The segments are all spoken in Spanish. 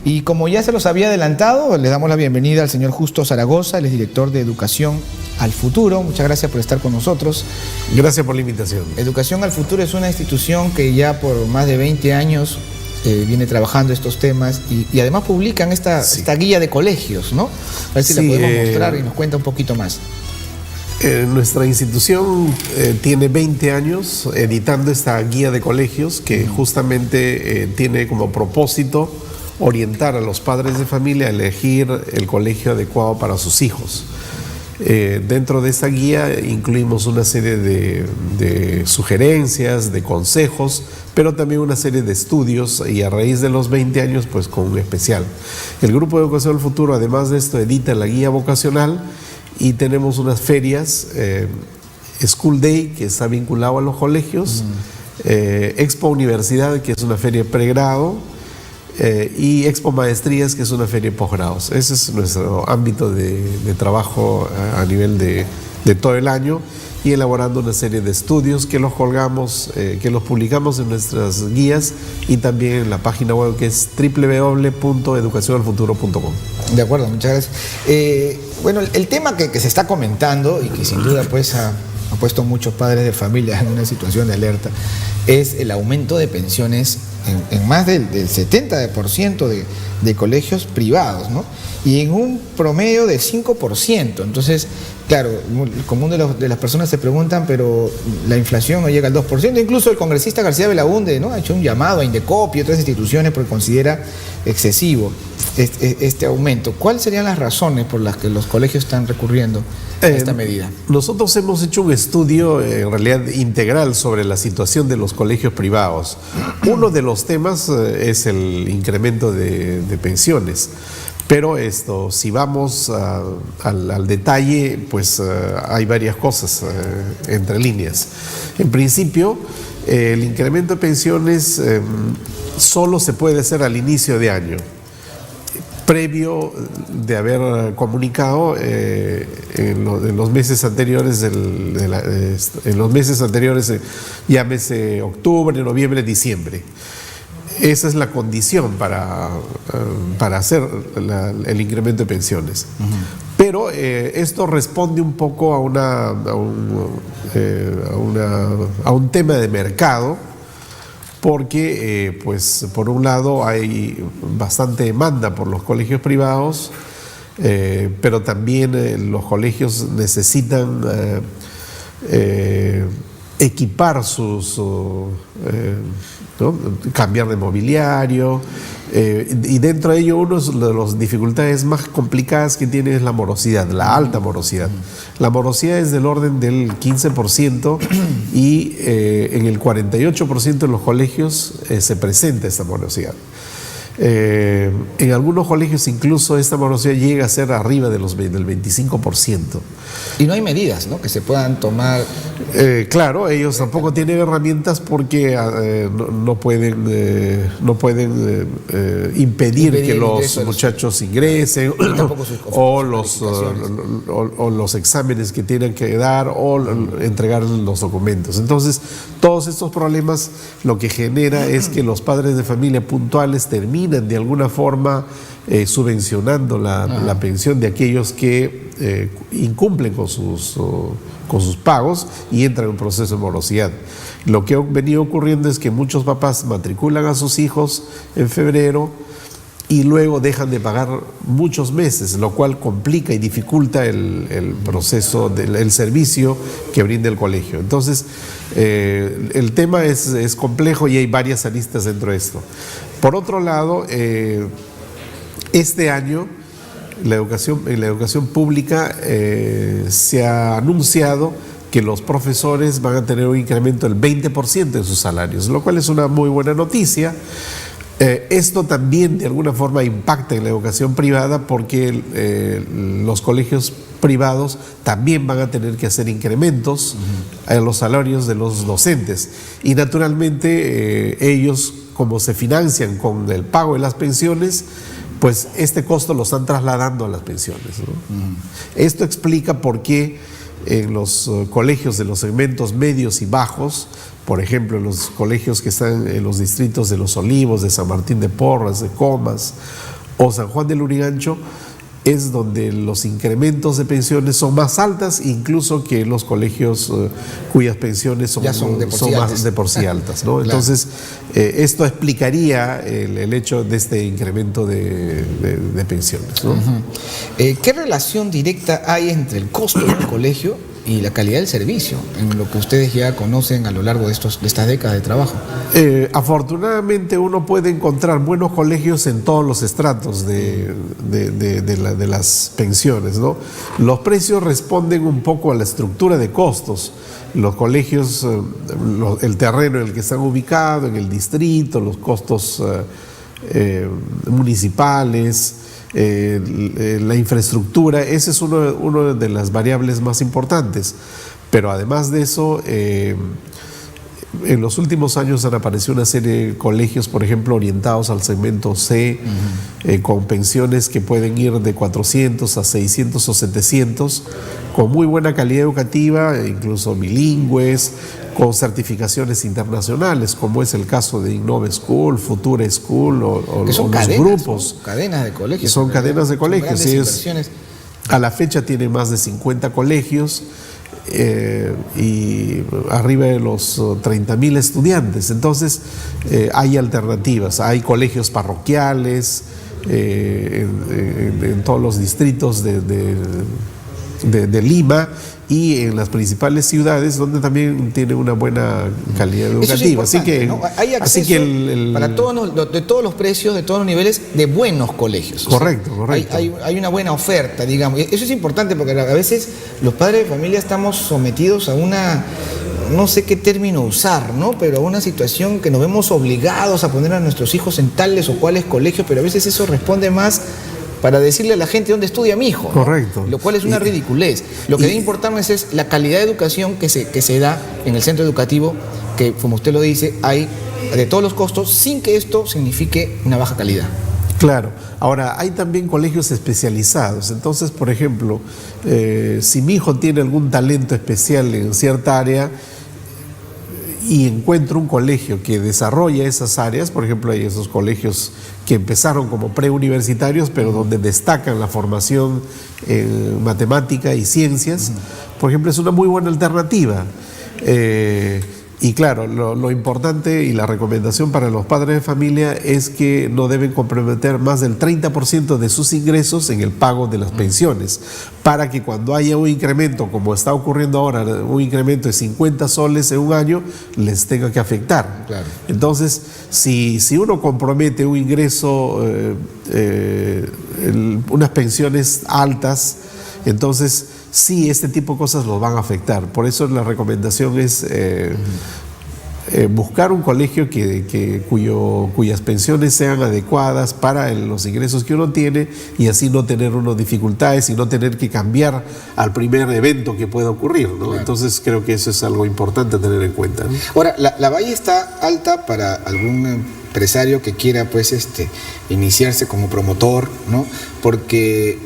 Y como ya se los había adelantado, le damos la bienvenida al señor Justo Zaragoza, él es director de Educación al Futuro. Muchas gracias por estar con nosotros. Gracias por la invitación. Educación al Futuro es una institución que ya por más de 20 años viene trabajando estos temas y además publican esta guía de colegios, ¿no? A ver si la podemos mostrar y nos cuenta un poquito más. Nuestra institución tiene 20 años editando esta guía de colegios que justamente tiene como propósito orientar a los padres de familia a elegir el colegio adecuado para sus hijos. Dentro de esta guía incluimos una serie de sugerencias, de consejos, pero también una serie de estudios, y a raíz de los 20 años, pues con un especial. El Grupo de Educación del Futuro, además de esto, edita la guía vocacional y tenemos unas ferias, School Day, que está vinculado a los colegios, Expo Universidad, que es una feria pregrado, y Expo Maestrías, que es una feria de posgrados. Ese es nuestro ámbito de trabajo a nivel de todo el año, y elaborando una serie de estudios que los colgamos, que los publicamos en nuestras guías y también en la página web, que es www.educacionalfuturo.com. De acuerdo, muchas gracias. Bueno, el tema que se está comentando y que sin duda pues ha puesto muchos padres de familia en una situación de alerta es el aumento de pensiones en más del 70% de colegios privados, ¿no? Y en un promedio de 5%. Entonces, claro, el común de las personas se preguntan, pero la inflación no llega al 2%. Incluso el congresista García Belaúnde, ¿no?, ha hecho un llamado a Indecopi y otras instituciones porque considera excesivo este aumento. ¿Cuáles serían las razones por las que los colegios están recurriendo a esta medida? Nosotros hemos hecho un estudio en realidad integral sobre la situación de los colegios privados. Uno de los temas es el incremento de pensiones. Pero si vamos al detalle, pues hay varias cosas entre líneas. En principio, el incremento de pensiones solo se puede hacer al inicio de año, previo de haber comunicado en los meses anteriores, llámese octubre, noviembre, diciembre. Esa es la condición para hacer el incremento de pensiones. Pero esto responde un poco a un tema de mercado, porque pues por un lado hay bastante demanda por los colegios privados, pero también los colegios necesitan equipar ¿no?, cambiar de mobiliario, y dentro de ello una de las dificultades más complicadas que tiene es la morosidad, la alta morosidad. La morosidad es del orden del 15% y en el 48% de los colegios se presenta esta morosidad. En algunos colegios incluso esta morosidad llega a ser arriba del 25%. Y no hay medidas, ¿no?, que se puedan tomar. Claro, ellos tampoco tienen herramientas porque no pueden impedir que los muchachos ingresen o los exámenes que tienen que dar o entregar los documentos. Entonces, todos estos problemas lo que genera es que los padres de familia puntuales terminan de alguna forma subvencionando la pensión de aquellos que incumplen con sus pagos y entran en un proceso de morosidad. Lo que ha venido ocurriendo es que muchos papás matriculan a sus hijos en febrero y luego dejan de pagar muchos meses, lo cual complica y dificulta el proceso el servicio que brinda el colegio. Entonces, el tema es complejo y hay varias aristas dentro de esto. Por otro lado, este año en la educación pública se ha anunciado que los profesores van a tener un incremento del 20% de sus salarios, lo cual es una muy buena noticia. Esto también de alguna forma impacta en la educación privada porque los colegios privados también van a tener que hacer incrementos a los salarios de los docentes y naturalmente ellos, como se financian con el pago de las pensiones, pues este costo lo están trasladando a las pensiones, ¿no? Esto explica por qué en los colegios de los segmentos medios y bajos, por ejemplo, en los colegios que están en los distritos de Los Olivos, de San Martín de Porras, de Comas, o San Juan del Lurigancho, es donde los incrementos de pensiones son más altas, incluso que los colegios cuyas pensiones son más de por sí altas, ¿no? Claro. Entonces, esto explicaría el hecho de este incremento de pensiones, ¿no? ¿Qué relación directa hay entre el costo del colegio y la calidad del servicio, en lo que ustedes ya conocen a lo largo de estas décadas de trabajo? Afortunadamente uno puede encontrar buenos colegios en todos los estratos de las pensiones, ¿no? Los precios responden un poco a la estructura de costos. Los colegios, el terreno en el que están ubicados, en el distrito, los costos municipales, la infraestructura, ese es uno de las variables más importantes. Pero además de eso, en los últimos años han aparecido una serie de colegios, por ejemplo, orientados al segmento C, con pensiones que pueden ir de 400 a 600 o 700, con muy buena calidad educativa, incluso bilingües, con certificaciones internacionales, como es el caso de Innove School, Future School o son los cadenas, grupos. Son cadenas de colegios. Son cadenas de colegios. A la fecha tiene más de 50 colegios y arriba de los 30.000 estudiantes. Entonces, hay alternativas. Hay colegios parroquiales en todos los distritos de Lima y en las principales ciudades, donde también tiene una buena calidad educativa. Así que, ¿no? Hay acceso para de todos los precios, de todos los niveles, de buenos colegios. Correcto. Hay una buena oferta, digamos. Eso es importante porque a veces los padres de familia estamos sometidos a una, no sé qué término usar, ¿no? Pero a una situación que nos vemos obligados a poner a nuestros hijos en tales o cuales colegios, pero a veces eso responde más para decirle a la gente dónde estudia mi hijo, ¿no? Correcto. Lo cual es una ridiculez. Lo que debe importarnos es la calidad de educación que se da en el centro educativo, que, como usted lo dice, hay de todos los costos, sin que esto signifique una baja calidad. Claro. Ahora, hay también colegios especializados. Entonces, por ejemplo, si mi hijo tiene algún talento especial en cierta área y encuentro un colegio que desarrolla esas áreas, por ejemplo, hay esos colegios que empezaron como preuniversitarios, pero donde destacan la formación en matemática y ciencias, por ejemplo, es una muy buena alternativa. Y claro, lo importante y la recomendación para los padres de familia es que no deben comprometer más del 30% de sus ingresos en el pago de las pensiones, para que cuando haya un incremento, como está ocurriendo ahora, un incremento de 50 soles en un año, les tenga que afectar. Claro. Entonces, si uno compromete un ingreso, unas pensiones altas, entonces sí, este tipo de cosas los van a afectar. Por eso la recomendación es buscar un colegio cuyas pensiones sean adecuadas para los ingresos que uno tiene, y así no tener unas dificultades y no tener que cambiar al primer evento que pueda ocurrir, ¿no? Claro. Entonces creo que eso es algo importante a tener en cuenta, ¿no? Ahora, la valla está alta para algún empresario que quiera iniciarse como promotor, ¿no? Porque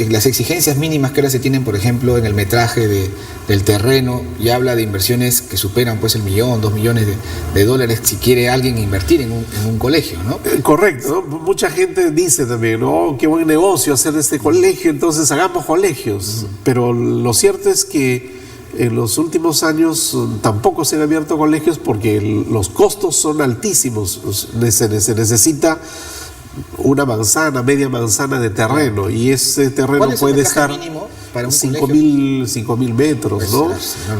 las exigencias mínimas que ahora se tienen, por ejemplo, en el metraje del terreno, ya habla de inversiones que superan el $1 millón, $2 millones de dólares si quiere alguien invertir en un colegio, ¿no? Correcto, ¿no? Mucha gente dice también, ¿no? Qué buen negocio hacer este colegio, entonces hagamos colegios. Pero lo cierto es que en los últimos años tampoco se han abierto colegios porque los costos son altísimos. Se necesita una manzana, media manzana de terreno, y ese terreno puede estar 5.000 metros, ¿no?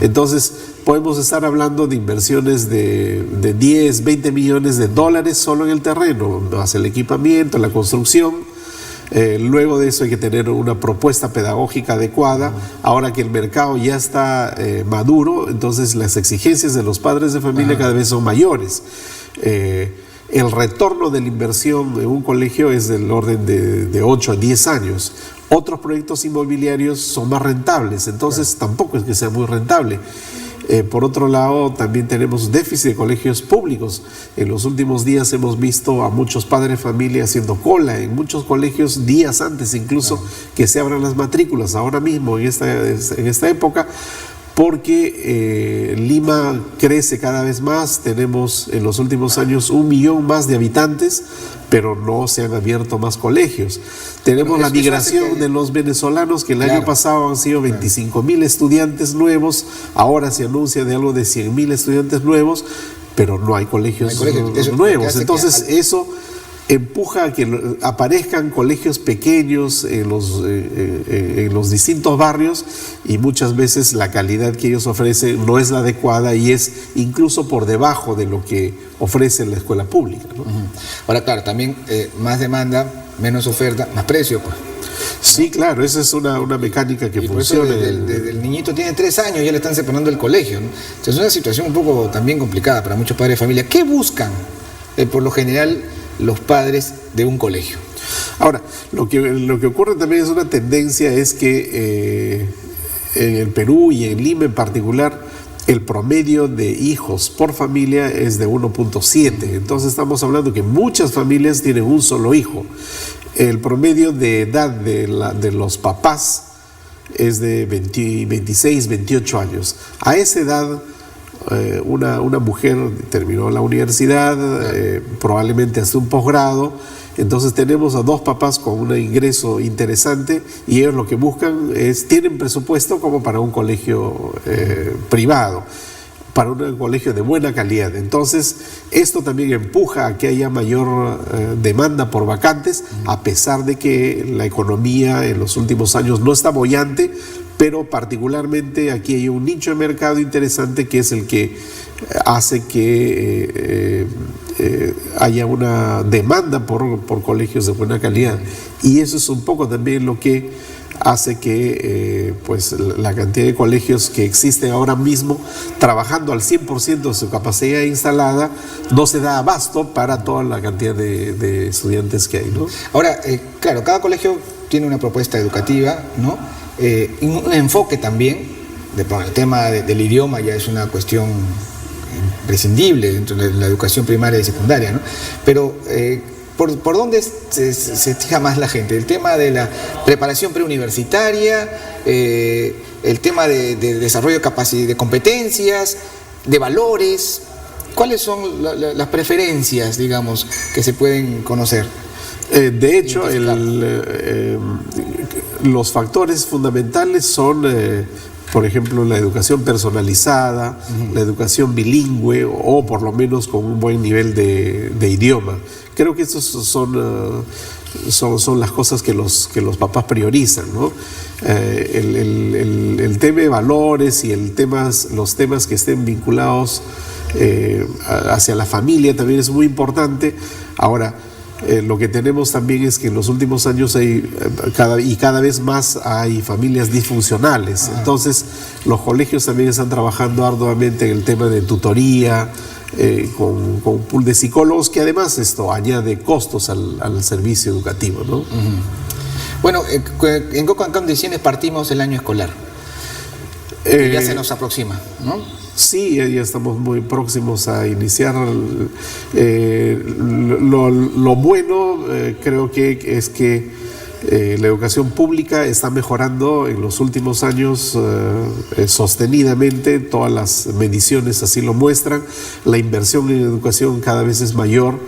Entonces podemos estar hablando de inversiones de 10, 20 millones de dólares solo en el terreno, más el equipamiento, la construcción. Luego de eso hay que tener una propuesta pedagógica adecuada. Ahora que el mercado ya está maduro, entonces las exigencias de los padres de familia cada vez son mayores. El retorno de la inversión en un colegio es del orden de 8 a 10 años. Otros proyectos inmobiliarios son más rentables, entonces tampoco es que sea muy rentable. Por otro lado, también tenemos déficit de colegios públicos. En los últimos días hemos visto a muchos padres de familia haciendo cola en muchos colegios días antes incluso que se abran las matrículas, ahora mismo en esta época, porque Lima crece cada vez más. Tenemos en los últimos años 1 millón más de habitantes, pero no se han abierto más colegios. Tenemos la migración de los venezolanos, que el año pasado han sido 25.000 estudiantes nuevos, ahora se anuncia de algo de 100.000 estudiantes nuevos, pero no hay colegios nuevos. Entonces eso empuja a que aparezcan colegios pequeños en los distintos barrios, y muchas veces la calidad que ellos ofrecen no es la adecuada y es incluso por debajo de lo que ofrece la escuela pública, ¿no? Ahora, claro, también más demanda, menos oferta, más precio, pues. Sí, claro, esa es una mecánica que funciona. Desde el niñito tiene 3 años, ya le están separando el colegio, ¿no? Entonces es una situación un poco también complicada para muchos padres de familia. ¿Qué buscan, por lo general, los padres de un colegio? Ahora, lo que ocurre también es una tendencia, es que en el Perú y en Lima en particular, el promedio de hijos por familia es de 1.7. Entonces estamos hablando que muchas familias tienen un solo hijo. El promedio de edad de los papás es de 26, 28 años. A esa edad, una mujer terminó la universidad, probablemente hace un posgrado. Entonces tenemos a 2 papás con un ingreso interesante, y ellos lo que buscan tienen presupuesto como para un colegio privado, para un colegio de buena calidad. Entonces esto también empuja a que haya mayor demanda por vacantes, a pesar de que la economía en los últimos años no está boyante, pero particularmente aquí hay un nicho de mercado interesante, que es el que hace que haya una demanda por colegios de buena calidad, y eso es un poco también lo que hace que pues la cantidad de colegios que existen ahora mismo, trabajando al 100% de su capacidad instalada, no se da abasto para toda la cantidad de estudiantes que hay, ¿no? Ahora, claro, cada colegio tiene una propuesta educativa, ¿no? Un enfoque también. El tema del idioma ya es una cuestión imprescindible dentro de la educación primaria y secundaria, ¿no? Pero ¿por dónde se fija más la gente? El tema de la preparación preuniversitaria, el tema de desarrollo de competencias, de valores. ¿Cuáles son las preferencias, digamos, que se pueden conocer? De hecho, los factores fundamentales son, por ejemplo, la educación personalizada, la educación bilingüe, o por lo menos con un buen nivel de idioma. Creo que esas son las cosas que los papás priorizan, ¿no? El tema de valores y los temas que estén vinculados hacia la familia también es muy importante. Ahora, lo que tenemos también es que en los últimos años cada vez más hay familias disfuncionales. Entonces los colegios también están trabajando arduamente en el tema de tutoría, con un pool de psicólogos, que además esto añade costos al servicio educativo, ¿no? Bueno, ¿en qué condiciones partimos el año escolar? Ya se nos aproxima, ¿no? Sí, ya estamos muy próximos a iniciar. Lo bueno creo que es que la educación pública está mejorando en los últimos años sostenidamente. Todas las mediciones así lo muestran. La inversión en educación cada vez es mayor.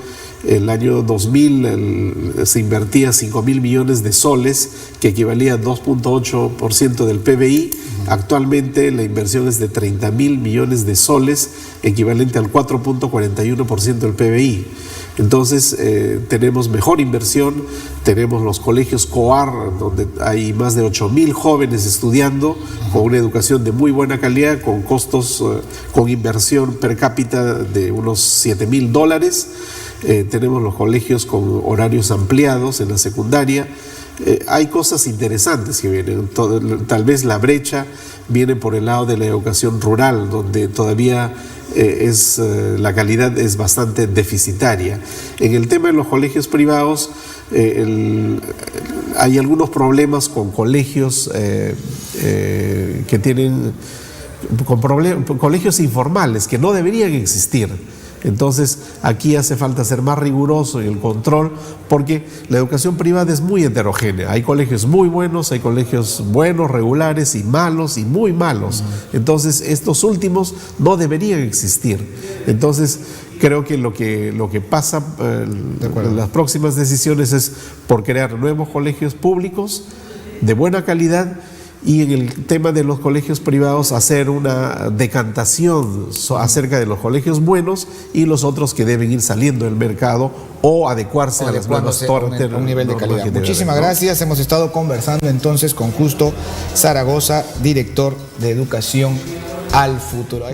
El año 2000 se invertía 5.000 millones de soles, que equivalía a 2.8% del PBI. Actualmente la inversión es de 30.000 millones de soles, equivalente al 4.41% del PBI. Entonces tenemos mejor inversión, tenemos los colegios COAR, donde hay más de 8.000 jóvenes estudiando, con una educación de muy buena calidad, con costos, con inversión per cápita de unos $7.000. Tenemos los colegios con horarios ampliados en la secundaria. Hay cosas interesantes que vienen. Tal vez la brecha viene por el lado de la educación rural, donde todavía la calidad es bastante deficitaria. En el tema de los colegios privados, hay algunos problemas con colegios que tienen colegios informales que no deberían existir. Entonces aquí hace falta ser más riguroso en el control, porque la educación privada es muy heterogénea. Hay colegios muy buenos, hay colegios buenos, regulares, y malos y muy malos. Entonces estos últimos no deberían existir. Entonces creo que lo que pasa en las próximas decisiones es por crear nuevos colegios públicos de buena calidad, y en el tema de los colegios privados hacer una decantación acerca de los colegios buenos y los otros que deben ir saliendo del mercado o adecuarse a las nuevas un nivel de calidad. Muchísimas gracias. Hemos estado conversando entonces con Justo Zaragoza, director de Educación al Futuro.